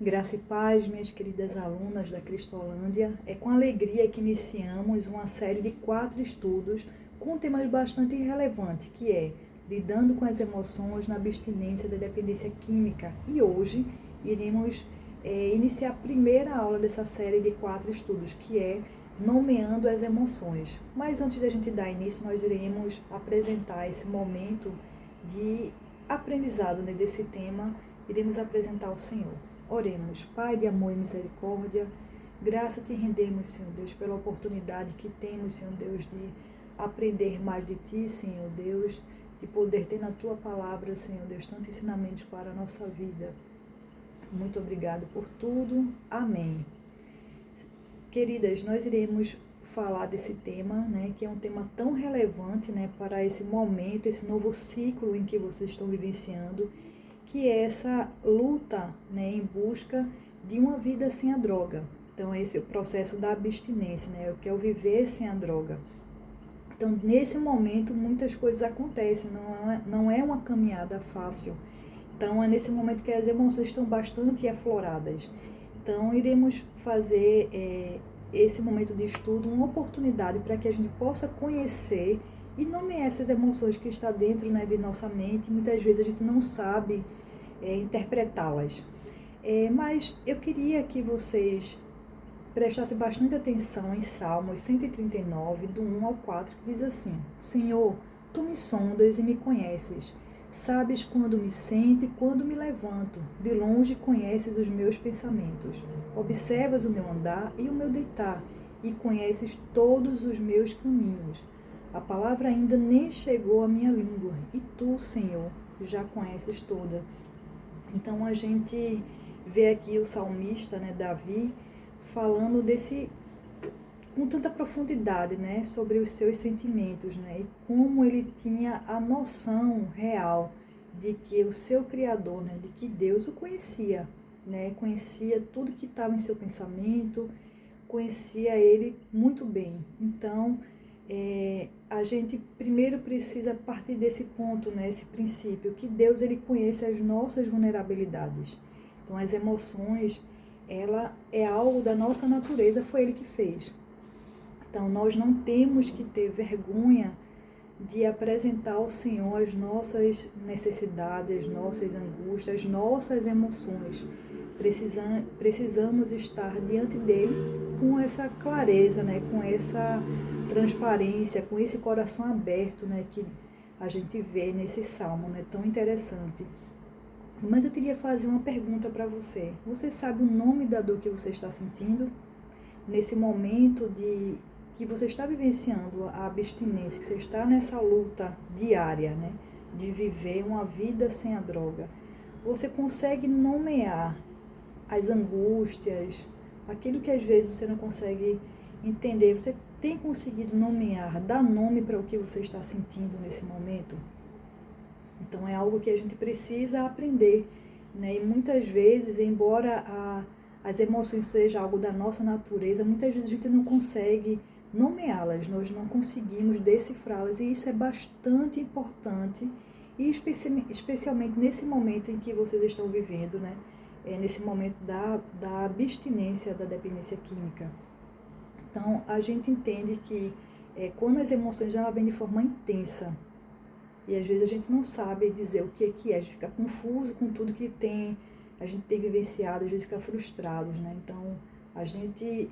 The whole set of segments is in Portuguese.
Graça e paz, minhas queridas alunas da Cristolândia. É com alegria que iniciamos uma série de 4 estudos com temas bastante relevantes, que é lidando com as emoções na abstinência da dependência química. E hoje iremos iniciar a primeira aula dessa série de 4 estudos, que é nomeando as emoções. Mas antes da gente dar início, nós iremos apresentar esse momento de aprendizado desse tema, iremos apresentar ao Senhor. Oremos. Pai de amor e misericórdia, graça te rendemos, Senhor Deus, pela oportunidade que temos, Senhor Deus, de aprender mais de Ti, Senhor Deus, de poder ter na Tua palavra, Senhor Deus, tantos ensinamentos para a nossa vida. Muito obrigado por tudo. Amém. Queridas, nós iremos falar desse tema, que é um tema tão relevante, para esse momento, esse novo ciclo em que vocês estão vivenciando, que é essa luta, em busca de uma vida sem a droga. Então, esse é o processo da abstinência, eu quero viver sem a droga. Então, nesse momento, muitas coisas acontecem, não é uma caminhada fácil. Então, é nesse momento que as emoções estão bastante afloradas. Então, iremos fazer esse momento de estudo uma oportunidade para que a gente possa conhecer e nomear essas emoções que estão dentro de nossa mente. Muitas vezes a gente não sabe interpretá-las. Mas eu queria que vocês prestassem bastante atenção em Salmos 139, do 1 ao 4, que diz assim: Senhor, Tu me sondas e me conheces. Sabes quando me sento e quando me levanto. De longe conheces os meus pensamentos. Observas o meu andar e o meu deitar, e conheces todos os meus caminhos. A palavra ainda nem chegou à minha língua, e Tu, Senhor, já conheces toda. Então a gente vê aqui o salmista, Davi, falando com tanta profundidade, sobre os seus sentimentos, e como ele tinha a noção real de que o seu Criador, de que Deus o conhecia, conhecia tudo que estava em seu pensamento, conhecia ele muito bem. Então, a gente primeiro precisa partir desse ponto, esse princípio, que Deus ele conhece as nossas vulnerabilidades. Então, as emoções, ela é algo da nossa natureza, foi Ele que fez. Então, nós não temos que ter vergonha de apresentar ao Senhor as nossas necessidades, as nossas angústias, as nossas emoções. Precisamos estar diante dele com essa clareza, com essa transparência, com esse coração aberto, que a gente vê nesse salmo, tão interessante. Mas eu queria fazer uma pergunta para você. Você sabe o nome da dor que você está sentindo? Nesse momento que você está vivenciando a abstinência, que você está nessa luta diária, de viver uma vida sem a droga, você consegue nomear as angústias, aquilo que às vezes você não consegue entender, você tem conseguido nomear, dar nome para o que você está sentindo nesse momento? Então é algo que a gente precisa aprender, e muitas vezes, embora as emoções sejam algo da nossa natureza, muitas vezes a gente não consegue nomeá-las, nós não conseguimos decifrá-las, e isso é bastante importante, e especialmente nesse momento em que vocês estão vivendo, nesse momento da abstinência da dependência química. Então, a gente entende que quando as emoções ela vêm de forma intensa, e às vezes a gente não sabe dizer o que é, a gente fica confuso com tudo que a gente tem vivenciado, às vezes fica frustrado, Então, a gente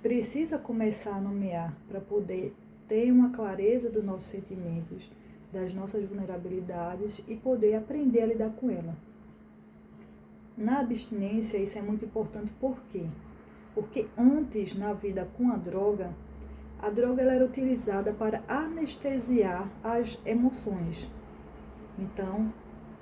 precisa começar a nomear para poder ter uma clareza dos nossos sentimentos, das nossas vulnerabilidades e poder aprender a lidar com ela. Na abstinência, isso é muito importante, por quê? Porque antes, na vida com a droga ela era utilizada para anestesiar as emoções. Então,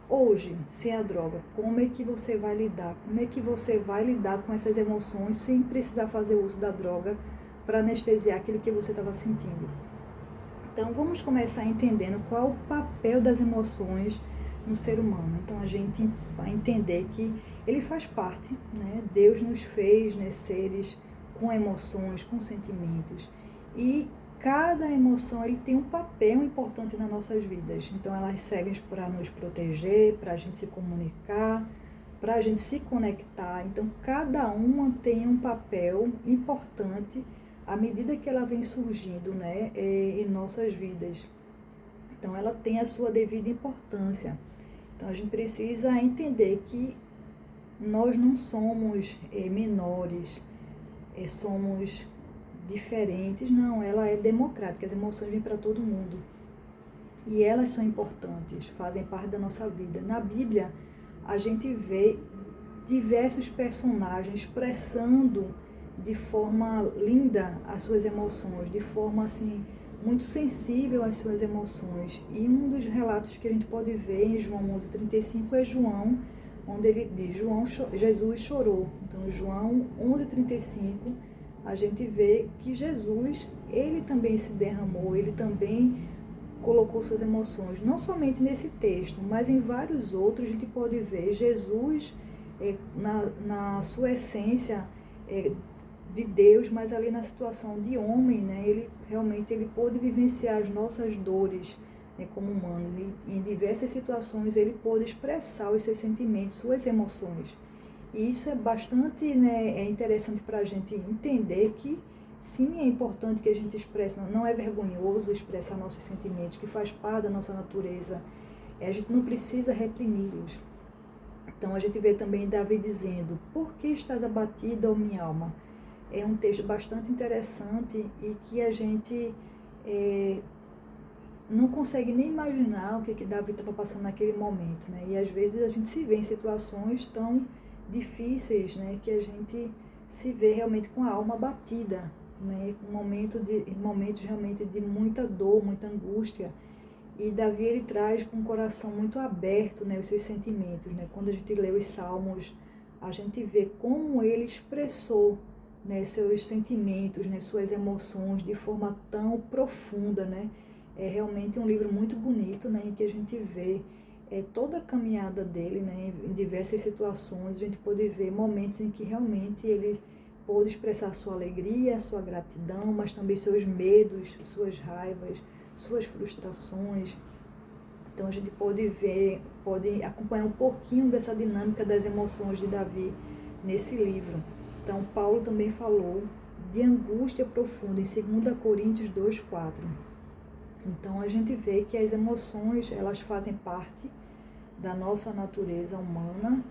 hoje, sem a droga, como é que você vai lidar? Como é que você vai lidar com essas emoções sem precisar fazer uso da droga para anestesiar aquilo que você estava sentindo? Então, vamos começar entendendo qual é o papel das emoções no ser humano. Então, a gente vai entender que ele faz parte, Deus nos fez, seres com emoções, com sentimentos. E cada emoção ele tem um papel importante nas nossas vidas. Então, elas servem para nos proteger, para a gente se comunicar, para a gente se conectar. Então, cada uma tem um papel importante à medida que ela vem surgindo, né, em nossas vidas. Então, ela tem a sua devida importância. Então, a gente precisa entender que nós não somos menores, somos diferentes. Não, ela é democrática, as emoções vêm para todo mundo. E elas são importantes, fazem parte da nossa vida. Na Bíblia, a gente vê diversos personagens expressando de forma linda as suas emoções, de forma assim muito sensível às suas emoções. E um dos relatos que a gente pode ver em João 11:35 é João, onde ele diz, Jesus chorou. Então, João 11:35, a gente vê que Jesus, ele também se derramou, ele também colocou suas emoções, não somente nesse texto, mas em vários outros. A gente pode ver Jesus na sua essência de Deus, mas ali na situação de homem, né, ele realmente pôde vivenciar as nossas dores, né, como humanos, e em diversas situações ele pôde expressar os seus sentimentos, suas emoções. E isso é bastante, né, interessante para a gente entender que sim, é importante que a gente expresse, não é vergonhoso expressar nossos sentimentos, que faz parte da nossa natureza. A gente não precisa reprimi-los. Então a gente vê também Davi dizendo, por que estás abatida, ó minha alma? É um texto bastante interessante e que a gente não consegue nem imaginar o que Davi estava passando naquele momento, né? E às vezes a gente se vê em situações tão difíceis, né, que a gente se vê realmente com a alma abatida, né, com momentos realmente de muita dor, muita angústia. E Davi, ele traz com o coração muito aberto, né, os seus sentimentos, né? Quando a gente lê os Salmos, a gente vê como ele expressou, né, seus sentimentos, né, suas emoções de forma tão profunda, né? É realmente um livro muito bonito, né, em que a gente vê toda a caminhada dele, né, em diversas situações. A gente pode ver momentos em que realmente ele pôde expressar sua alegria, sua gratidão, mas também seus medos, suas raivas, suas frustrações. Então a gente pode acompanhar um pouquinho dessa dinâmica das emoções de Davi nesse livro. Então Paulo também falou de angústia profunda em 2 Coríntios 2:4. Então a gente vê que as emoções, elas fazem parte da nossa natureza humana.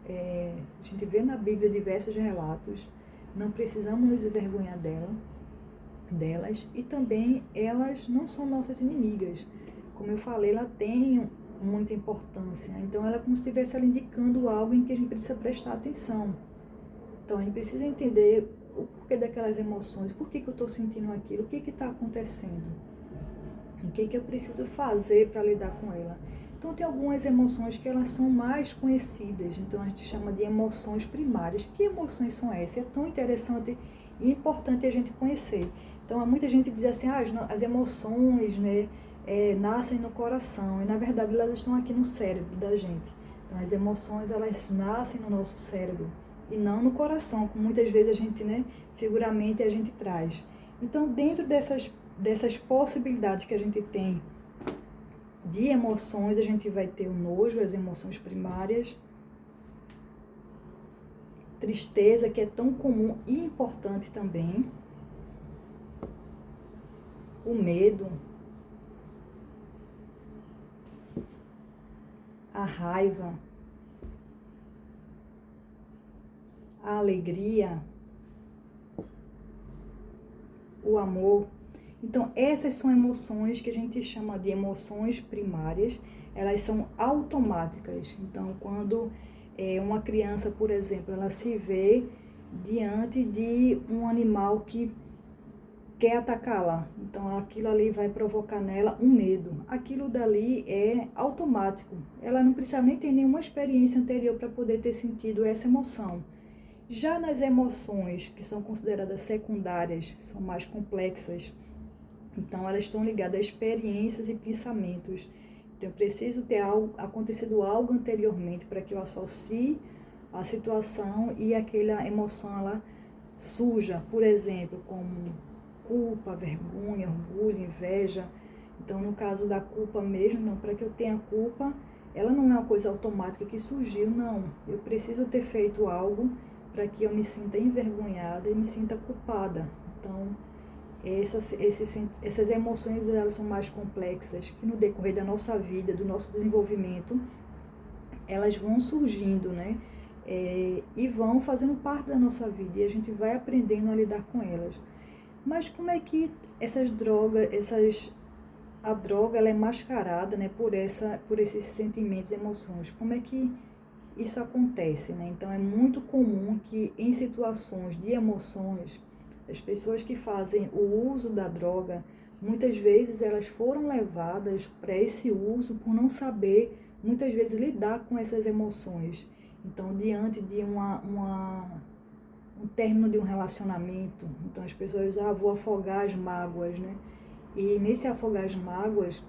A gente vê na Bíblia diversos relatos, não precisamos nos envergonhar delas, e também elas não são nossas inimigas. Como eu falei, ela tem muita importância. Então ela é como se estivesse ali indicando algo em que a gente precisa prestar atenção. Então a gente precisa entender o porquê daquelas emoções, por que eu estou sentindo aquilo, o que está acontecendo, o que eu preciso fazer para lidar com ela. Então tem algumas emoções que elas são mais conhecidas, então a gente chama de emoções primárias. Que emoções são essas? É tão interessante e importante a gente conhecer. Então muita gente diz assim, as emoções, né, nascem no coração, e na verdade elas estão aqui no cérebro da gente. Então as emoções, elas nascem no nosso cérebro e não no coração, como muitas vezes a gente, né, figuramente a gente traz. Então dentro dessas possibilidades que a gente tem de emoções, a gente vai ter o nojo, as emoções primárias, tristeza, que é tão comum e importante também, o medo, a raiva, a alegria, o amor. Então, essas são emoções que a gente chama de emoções primárias, elas são automáticas. Então, quando uma criança, por exemplo, ela se vê diante de um animal que quer atacá-la, então aquilo ali vai provocar nela um medo. Aquilo dali é automático, ela não precisa nem ter nenhuma experiência anterior para poder ter sentido essa emoção. Já nas emoções que são consideradas secundárias, são mais complexas, então elas estão ligadas a experiências e pensamentos. Então eu preciso ter acontecido algo anteriormente para que eu associe a situação e aquela emoção ela surja, por exemplo, como culpa, vergonha, orgulho, inveja. Então no caso da culpa mesmo, não, para que eu tenha culpa, ela não é uma coisa automática que surgiu, não. Eu preciso ter feito algo para que eu me sinta envergonhada e me sinta culpada. Então, essas emoções, elas são mais complexas, que no decorrer da nossa vida, do nosso desenvolvimento, elas vão surgindo, né? E vão fazendo parte da nossa vida, e a gente vai aprendendo a lidar com elas. Mas como é que a droga ela é mascarada, né, por esses sentimentos e emoções? Como é que isso acontece, né? Então é muito comum que em situações de emoções, as pessoas que fazem o uso da droga, muitas vezes elas foram levadas para esse uso por não saber, muitas vezes, lidar com essas emoções. Então, diante de um término de um relacionamento, então as pessoas, vou afogar as mágoas, né? E nesse afogar as mágoas,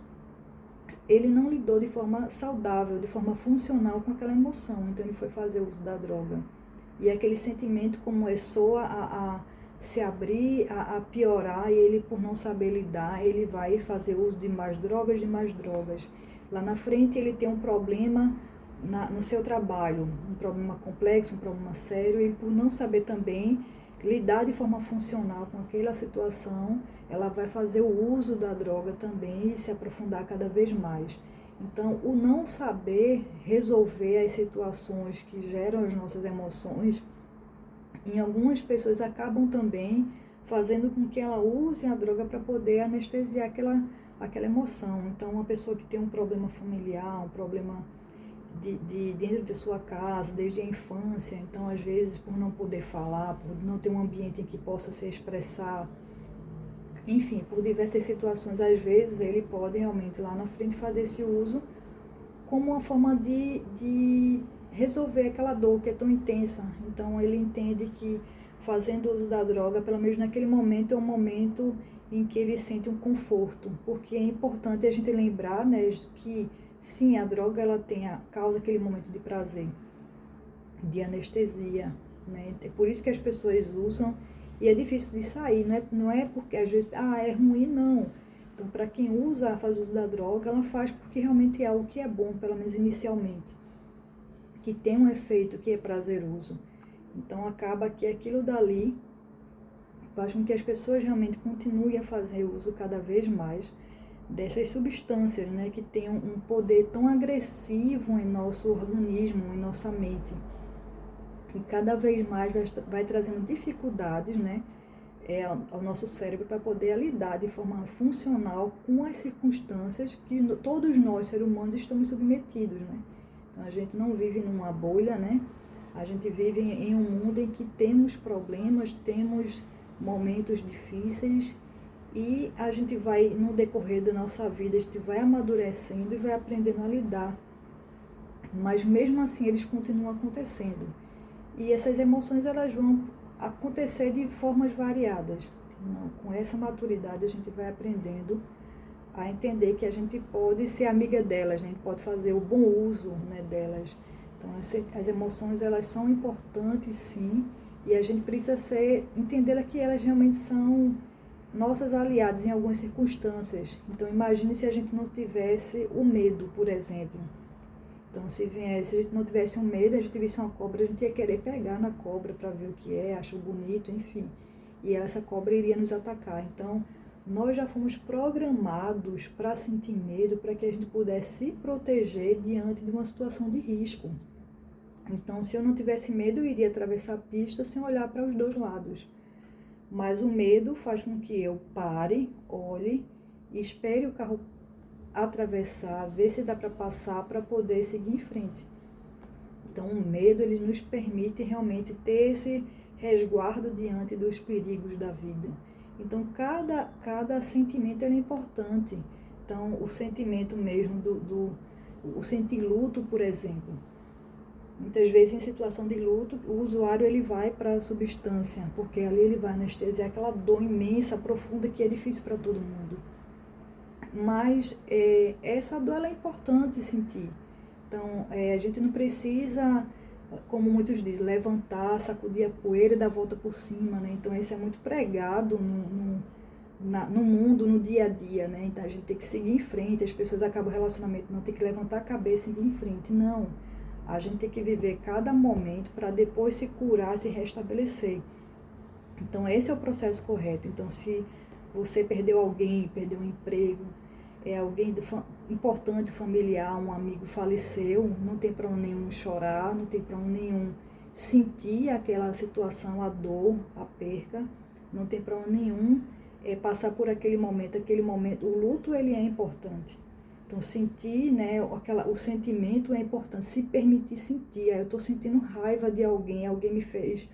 ele não lidou de forma saudável, de forma funcional com aquela emoção, então ele foi fazer uso da droga. E aquele sentimento começou a se abrir, a piorar, e ele, por não saber lidar, ele vai fazer uso de mais drogas. Lá na frente ele tem um problema no seu trabalho, um problema complexo, um problema sério, e por não saber também lidar de forma funcional com aquela situação, ela vai fazer o uso da droga também e se aprofundar cada vez mais. Então, o não saber resolver as situações que geram as nossas emoções, em algumas pessoas acabam também fazendo com que ela use a droga para poder anestesiar aquela emoção. Então, uma pessoa que tem um problema familiar, um problema dentro de sua casa, desde a infância, então às vezes por não poder falar, por não ter um ambiente em que possa se expressar, enfim, por diversas situações, às vezes ele pode realmente lá na frente fazer esse uso como uma forma de resolver aquela dor que é tão intensa. Então ele entende que fazendo uso da droga, pelo menos naquele momento, é um momento em que ele sente um conforto, porque é importante a gente lembrar, né, que sim, a droga ela causa aquele momento de prazer, de anestesia, né? É por isso que as pessoas usam, e é difícil de sair, não é porque às vezes, é ruim, não. Então, para quem faz uso da droga, ela faz porque realmente é algo que é bom, pelo menos inicialmente, que tem um efeito que é prazeroso. Então, acaba que aquilo dali faz com que as pessoas realmente continuem a fazer uso cada vez mais dessas substâncias, né, que têm um poder tão agressivo em nosso organismo, em nossa mente, e cada vez mais vai trazendo dificuldades, né, ao nosso cérebro para poder lidar de forma funcional com as circunstâncias que todos nós, seres humanos, estamos submetidos, né. Então, a gente não vive numa bolha, né, a gente vive em um mundo em que temos problemas, temos momentos difíceis, e a gente vai, no decorrer da nossa vida, a gente vai amadurecendo e vai aprendendo a lidar. Mas mesmo assim, eles continuam acontecendo. E essas emoções, elas vão acontecer de formas variadas. Com essa maturidade, a gente vai aprendendo a entender que a gente pode ser amiga delas, né? A gente pode fazer o bom uso, né, delas. Então, as emoções, elas são importantes, sim, e a gente precisa entender que elas realmente são nossas aliadas em algumas circunstâncias. Então, imagine se a gente não tivesse o medo, por exemplo. Então, se a gente não tivesse um medo, a gente visse uma cobra, a gente ia querer pegar na cobra para ver o que é, achar bonito, enfim. E essa cobra iria nos atacar. Então, nós já fomos programados para sentir medo, para que a gente pudesse se proteger diante de uma situação de risco. Então, se eu não tivesse medo, eu iria atravessar a pista sem olhar para os dois lados. Mas o medo faz com que eu pare, olhe, espere o carro atravessar, ver se dá para passar, para poder seguir em frente. Então, o medo, ele nos permite realmente ter esse resguardo diante dos perigos da vida. Então, cada sentimento é importante. Então, o sentimento mesmo o sentir luto, por exemplo. Muitas vezes, em situação de luto, o usuário ele vai para a substância, porque ali ele vai anestesiar aquela dor imensa, profunda, que é difícil para todo mundo. Mas essa dor ela é importante sentir. Então, a gente não precisa, como muitos dizem, levantar, sacudir a poeira e dar a volta por cima, né? Então, isso é muito pregado no mundo, no dia a dia, né? Então a gente tem que seguir em frente, as pessoas acabam o relacionamento, não tem que levantar a cabeça e seguir em frente, não. A gente tem que viver cada momento para depois se curar, se restabelecer. Então esse é o processo correto. Então se você perdeu alguém, perdeu um emprego, alguém importante, familiar, um amigo faleceu, não tem problema nenhum chorar, não tem problema nenhum sentir aquela situação, a dor, a perca, não tem problema nenhum passar por aquele momento, o luto ele é importante. Então sentir, né, o sentimento é importante, se permitir sentir. Eu estou sentindo raiva de alguém me fez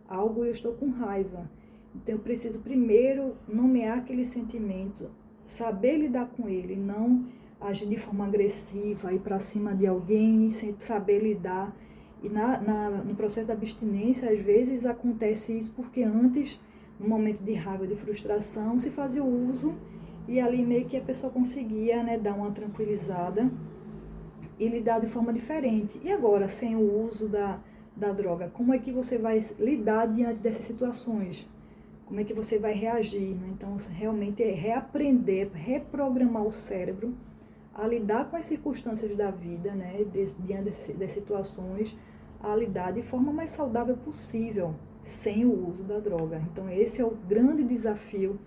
algo e eu estou com raiva. Então eu preciso primeiro nomear aquele sentimento, saber lidar com ele, não agir de forma agressiva, ir para cima de alguém, sempre saber lidar. E no processo da abstinência, às vezes acontece isso porque antes, no momento de raiva, de frustração, se fazia o uso e ali meio que a pessoa conseguia, né, dar uma tranquilizada e lidar de forma diferente. E agora, sem o uso da droga, como é que você vai lidar diante dessas situações? Como é que você vai reagir? Né? Então, realmente é reaprender, reprogramar o cérebro a lidar com as circunstâncias da vida, né, diante das situações, a lidar de forma mais saudável possível, sem o uso da droga. Então, esse é o grande desafio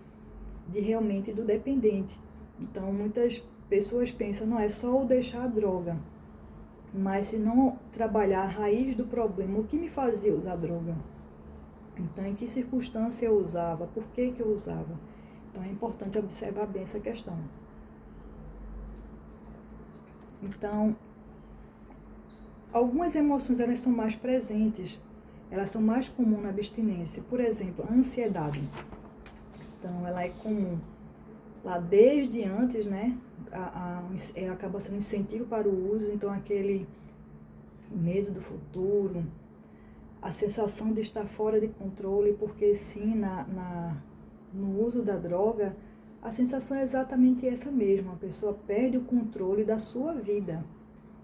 do dependente. Então, muitas pessoas pensam, não, é só eu deixar a droga. Mas se não trabalhar a raiz do problema, o que me fazia usar droga? Então, em que circunstância eu usava? Por que eu usava? Então, é importante observar bem essa questão. Então, algumas emoções elas são mais presentes, elas são mais comuns na abstinência. Por exemplo, a ansiedade. Então, ela é comum lá desde antes, né? Acaba sendo um incentivo para o uso, então aquele medo do futuro, a sensação de estar fora de controle, porque sim, no uso da droga, a sensação é exatamente essa mesma, a pessoa perde o controle da sua vida.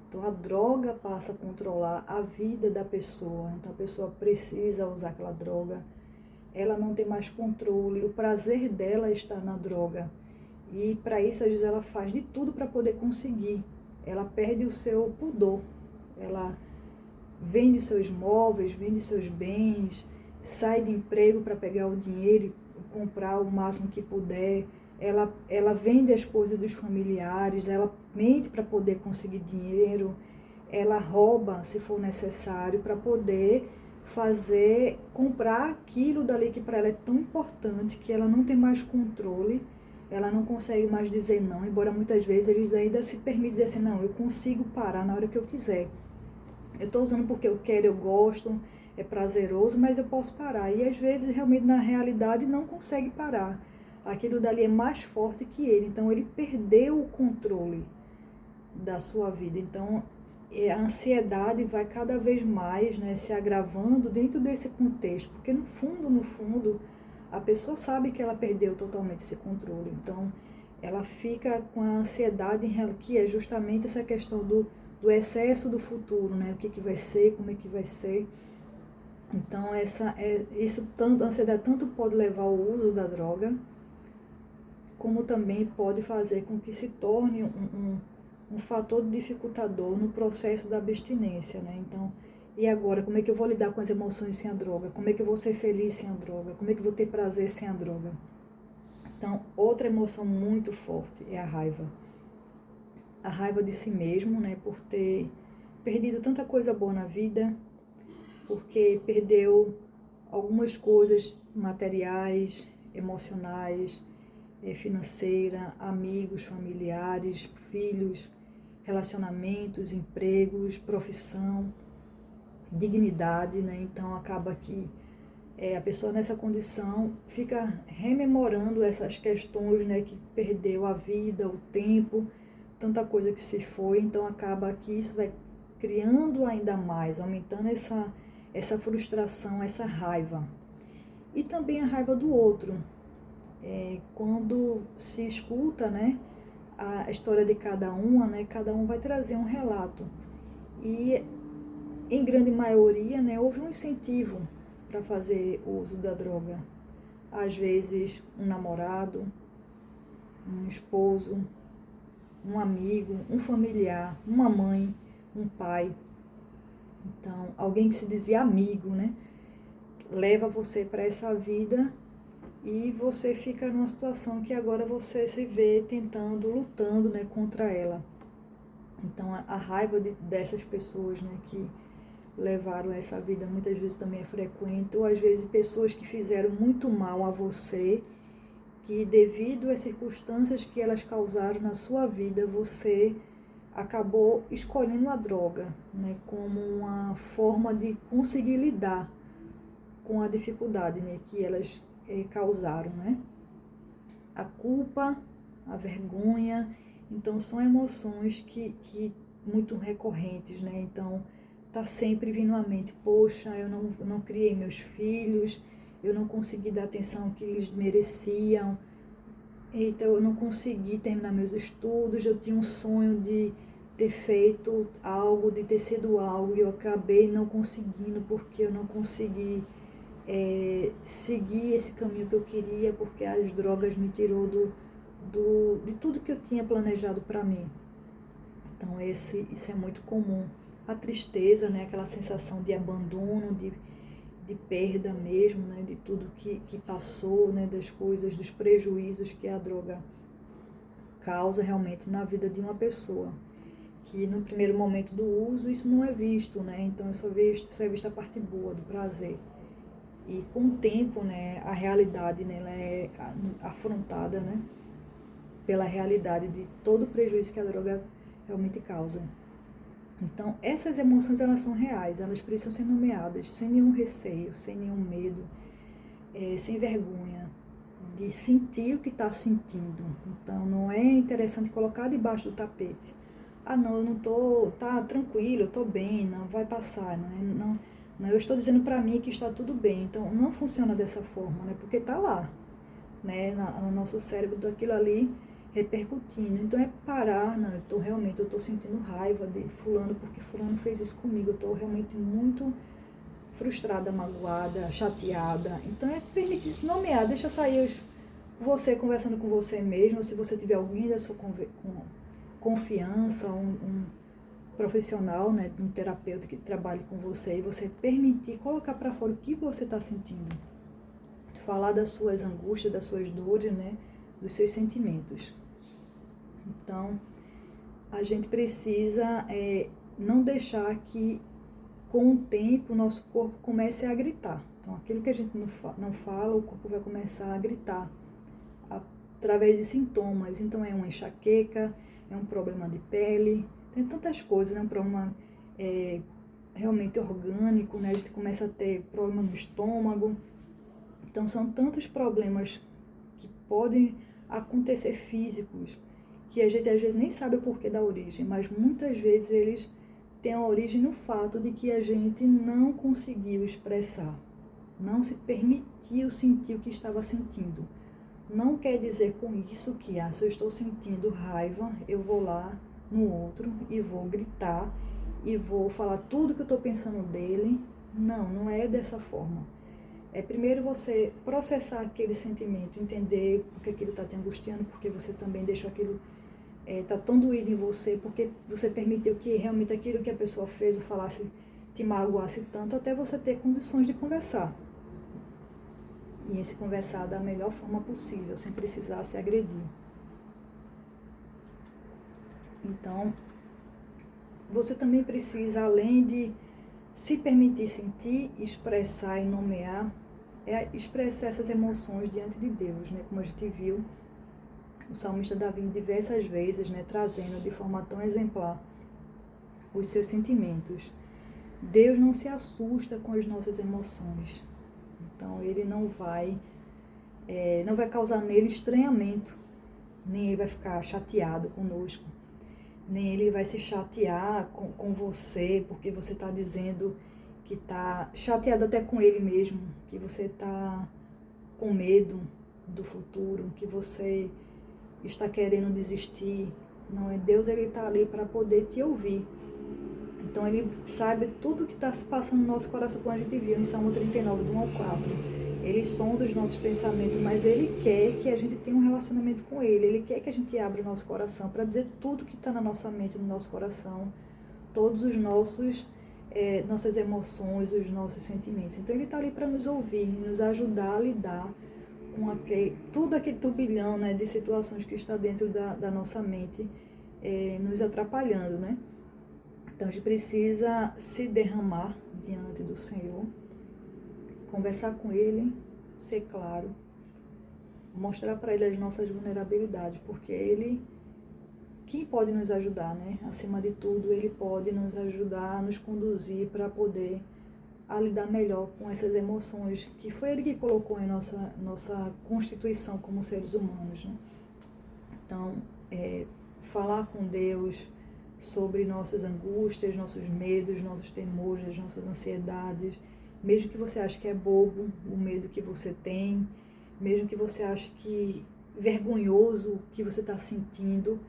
Então a droga passa a controlar a vida da pessoa, então a pessoa precisa usar aquela droga, ela não tem mais controle, o prazer dela está na droga. E para isso, às vezes, ela faz de tudo para poder conseguir. Ela perde o seu pudor, ela vende seus móveis, vende seus bens, sai de emprego para pegar o dinheiro e comprar o máximo que puder. Ela vende as coisas dos familiares, ela mente para poder conseguir dinheiro, ela rouba, se for necessário, para poder comprar aquilo dali que para ela é tão importante, que ela não tem mais controle, ela não consegue mais dizer não, embora muitas vezes eles ainda se permitem dizer assim, não, eu consigo parar na hora que eu quiser. Eu estou usando porque eu quero, eu gosto, é prazeroso, mas eu posso parar. E às vezes, realmente, na realidade, não consegue parar. Aquilo dali é mais forte que ele, então ele perdeu o controle da sua vida. Então, a ansiedade vai cada vez mais, né, se agravando dentro desse contexto, porque no fundo, a pessoa sabe que ela perdeu totalmente esse controle. Então, ela fica com a ansiedade, que é justamente essa questão do excesso do futuro, né, o que vai ser, como é que vai ser. Então, a ansiedade tanto pode levar ao uso da droga, como também pode fazer com que se torne um fator dificultador no processo da abstinência, né? Então, e agora, como é que eu vou lidar com as emoções sem a droga? Como é que eu vou ser feliz sem a droga? Como é que eu vou ter prazer sem a droga? Então, outra emoção muito forte é a raiva. A raiva de si mesmo, né? Por ter perdido tanta coisa boa na vida, porque perdeu algumas coisas materiais, emocionais, financeira, amigos, familiares, filhos, relacionamentos, empregos, profissão, dignidade, né? Então acaba que a pessoa nessa condição fica rememorando essas questões, né? Que perdeu a vida, o tempo, tanta coisa que se foi, então acaba que isso vai criando ainda mais, aumentando essa frustração, essa raiva. E também a raiva do outro. Quando se escuta, né, a história de cada uma, né, cada um vai trazer um relato. E, em grande maioria, né, houve um incentivo para fazer o uso da droga. às vezes um namorado, um esposo, um amigo, um familiar, uma mãe, um pai. Então, alguém que se dizia amigo, né? Leva você para essa vida e você fica numa situação que agora você se vê tentando, lutando, né, contra ela. Então, a raiva dessas pessoas, né, que levaram essa vida muitas vezes também é frequente, ou às vezes pessoas que fizeram muito mal a você, que devido às circunstâncias que elas causaram na sua vida, você acabou escolhendo a droga, né, como uma forma de conseguir lidar com a dificuldade, né, que elas causaram, né? A culpa, a vergonha, então são emoções que muito recorrentes, né? Então tá sempre vindo à mente, poxa, eu não criei meus filhos, eu não consegui dar a atenção que eles mereciam, então eu não consegui terminar meus estudos, eu tinha um sonho de ter feito algo, de ter sido algo, e eu acabei não conseguindo porque eu não consegui seguir esse caminho que eu queria, porque as drogas me tirou de tudo que eu tinha planejado para mim. Então isso é muito comum. A tristeza, né, aquela sensação de abandono, de perda mesmo, né, de tudo que passou, né, das coisas, dos prejuízos que a droga causa realmente na vida de uma pessoa. Que no primeiro momento do uso isso não é visto, né, então só é visto a parte boa, do prazer. E com o tempo, né, a realidade, né, ela é afrontada, né, pela realidade de todo o prejuízo que a droga realmente causa. Então, essas emoções, elas são reais, elas precisam ser nomeadas, sem nenhum receio, sem nenhum medo, sem vergonha, de sentir o que está sentindo. Então, não é interessante colocar debaixo do tapete. Ah, não, eu não estou, tá tranquilo, eu estou bem, não vai passar, não, eu estou dizendo para mim que está tudo bem. Então, não funciona dessa forma, né? Porque está lá, né? No nosso cérebro, daquilo ali repercutindo. Então, é parar, não, eu estou sentindo raiva de fulano, porque fulano fez isso comigo. Eu estou realmente muito frustrada, magoada, chateada. Então, é permitir nomear, deixa sair você conversando com você mesmo, ou se você tiver alguém da sua confiança, um profissional, né, um terapeuta que trabalhe com você, e você permitir colocar para fora o que você está sentindo, falar das suas angústias, das suas dores, né, dos seus sentimentos. Então, a gente precisa não deixar que, com o tempo, o nosso corpo comece a gritar. Então, aquilo que a gente não fala, o corpo vai começar a gritar através de sintomas. Então, é uma enxaqueca, é um problema de pele, tem tantas coisas, né? Um problema realmente orgânico, né? A gente começa a ter problema no estômago. Então, são tantos problemas que podem acontecer físicos, que a gente às vezes nem sabe o porquê da origem, mas muitas vezes eles têm a origem no fato de que a gente não conseguiu expressar, não se permitiu sentir o que estava sentindo. Não quer dizer com isso que, se eu estou sentindo raiva, eu vou lá no outro e vou gritar e vou falar tudo que eu estou pensando dele. Não, não é dessa forma. É primeiro você processar aquele sentimento, entender porque aquilo está te angustiando, porque você também deixou aquilo, está tão doído em você, porque você permitiu que realmente aquilo que a pessoa fez ou falasse te magoasse tanto, até você ter condições de conversar. E esse conversar da melhor forma possível, sem precisar se agredir. Então, você também precisa, além de se permitir sentir, expressar e nomear, expressar essas emoções diante de Deus, né? Como a gente viu, o salmista Davi diversas vezes, né, trazendo de forma tão exemplar os seus sentimentos. Deus não se assusta com as nossas emoções. Então, ele não vai causar nele estranhamento, nem ele vai ficar chateado conosco, nem ele vai se chatear com você, porque você está dizendo que está chateado até com ele mesmo, que você está com medo do futuro, que você está querendo desistir. Não é Deus, ele está ali para poder te ouvir. Então, ele sabe tudo o que está se passando no nosso coração, como a gente viu em Salmo 39, do 1 ao 4. Ele sonda os nossos pensamentos, mas Ele quer que a gente tenha um relacionamento com Ele quer que a gente abra o nosso coração para dizer tudo que está na nossa mente, no nosso coração, todos os nossas emoções, os nossos sentimentos. Então Ele está ali para nos ouvir, nos ajudar a lidar com tudo aquele turbilhão, né, de situações que está dentro da nossa mente, nos atrapalhando, né? Então a gente precisa se derramar diante do Senhor, conversar com Ele, ser claro, mostrar para Ele as nossas vulnerabilidades, porque Ele, quem pode nos ajudar, né? Acima de tudo, Ele pode nos ajudar, nos conduzir para poder a lidar melhor com essas emoções que foi Ele que colocou em nossa constituição como seres humanos, né? Então, falar com Deus sobre nossas angústias, nossos medos, nossos temores, nossas ansiedades, mesmo que você ache que é bobo o medo que você tem, mesmo que você ache que vergonhoso o que você está sentindo,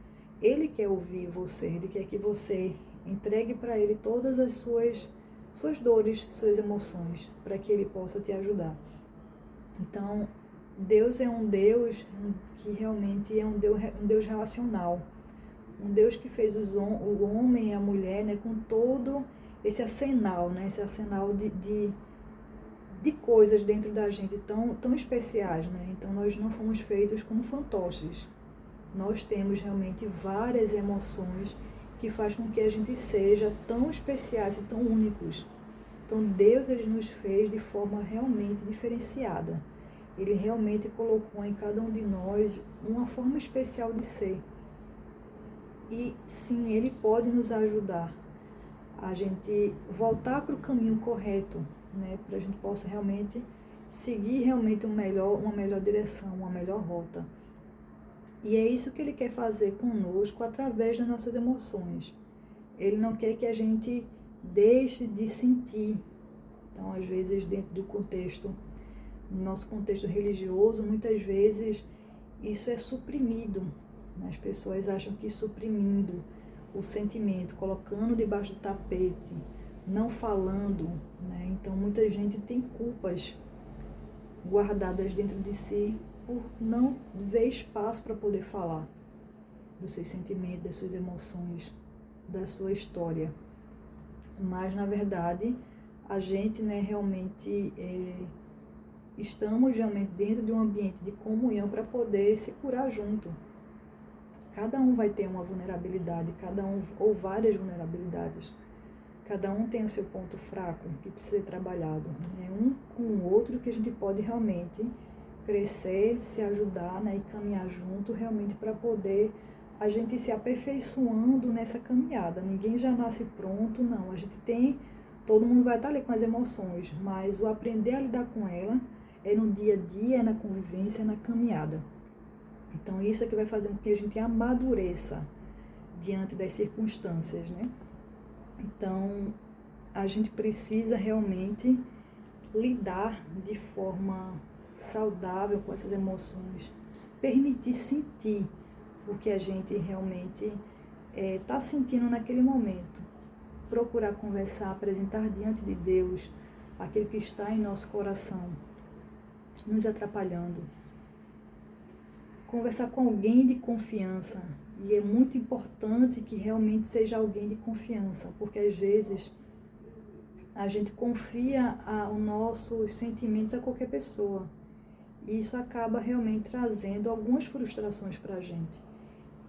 Ele quer ouvir você, Ele quer que você entregue para Ele todas as suas dores, suas emoções, para que Ele possa te ajudar. Então, Deus é um Deus que realmente é um Deus relacional, um Deus que fez o homem e a mulher, né, com todo esse arsenal, né, esse arsenal de coisas dentro da gente tão especiais, né? Então nós não fomos feitos como fantoches. Nós temos realmente várias emoções que faz com que a gente seja tão especiais e tão únicos. Então Deus, Ele nos fez de forma realmente diferenciada. Ele realmente colocou em cada um de nós uma forma especial de ser. E sim, Ele pode nos ajudar a gente voltar para o caminho correto, né, para a gente possa realmente seguir realmente uma melhor direção, uma melhor rota. E é isso que Ele quer fazer conosco através das nossas emoções. Ele não quer que a gente deixe de sentir. Então, às vezes, dentro do contexto, no nosso contexto religioso, muitas vezes isso é suprimido. As pessoas acham que suprimindo o sentimento, colocando debaixo do tapete, não falando, né? Então muita gente tem culpas guardadas dentro de si por não ver espaço para poder falar dos seus sentimentos, das suas emoções, da sua história. Mas na verdade a gente, né, realmente estamos realmente dentro de um ambiente de comunhão para poder se curar junto. Cada um vai ter uma vulnerabilidade, cada um, ou várias vulnerabilidades. Cada um tem o seu ponto fraco que precisa ser trabalhado. É um com o outro que a gente pode realmente crescer, se ajudar, né, e caminhar junto realmente para poder a gente se aperfeiçoando nessa caminhada. Ninguém já nasce pronto, não. A gente todo mundo vai estar ali com as emoções, mas o aprender a lidar com ela é no dia a dia, é na convivência, é na caminhada. Então isso é que vai fazer com que a gente amadureça diante das circunstâncias, né? Então a gente precisa realmente lidar de forma saudável com essas emoções, permitir sentir o que a gente realmente está sentindo naquele momento. Procurar conversar, apresentar diante de Deus aquilo que está em nosso coração, nos atrapalhando. Conversar com alguém de confiança, e é muito importante que realmente seja alguém de confiança, porque às vezes a gente confia os nossos sentimentos a qualquer pessoa, e isso acaba realmente trazendo algumas frustrações para a gente.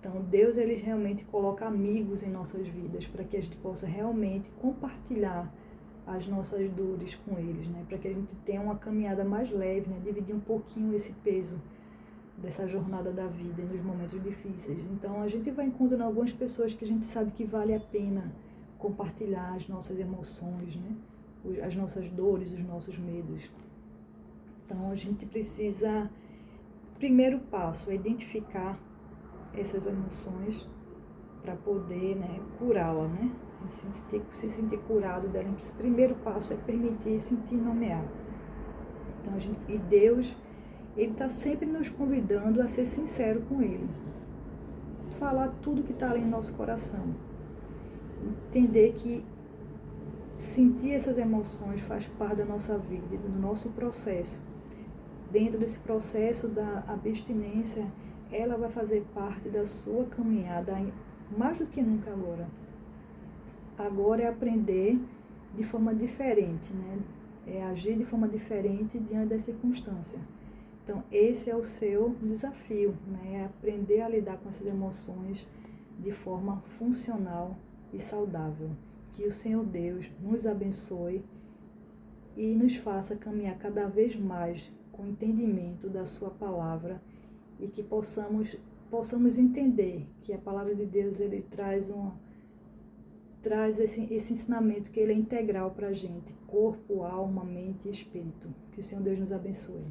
Então Deus, Ele realmente coloca amigos em nossas vidas, para que a gente possa realmente compartilhar as nossas dores com eles, né? Para que a gente tenha uma caminhada mais leve, né? Dividir um pouquinho esse peso dessa jornada da vida nos momentos difíceis. Então a gente vai encontrando algumas pessoas que a gente sabe que vale a pena compartilhar as nossas emoções, né? As nossas dores, os nossos medos. Então a gente precisa, primeiro passo é identificar essas emoções para poder, né, curá-la, né? Se sentir curado dela. O primeiro passo é permitir, sentir e nomear. Então e Deus, Ele está sempre nos convidando a ser sincero com Ele. Falar tudo que está ali no nosso coração. Entender que sentir essas emoções faz parte da nossa vida, do nosso processo. dentro desse processo da abstinência, ela vai fazer parte da sua caminhada mais do que nunca agora. Agora é aprender de forma diferente, né? É agir de forma diferente diante das circunstâncias. Então, esse é o seu desafio, né? É aprender a lidar com essas emoções de forma funcional e saudável. Que o Senhor Deus nos abençoe e nos faça caminhar cada vez mais com entendimento da sua palavra e que possamos entender que a palavra de Deus ele traz esse ensinamento que ele é integral para a gente, corpo, alma, mente e espírito. Que o Senhor Deus nos abençoe.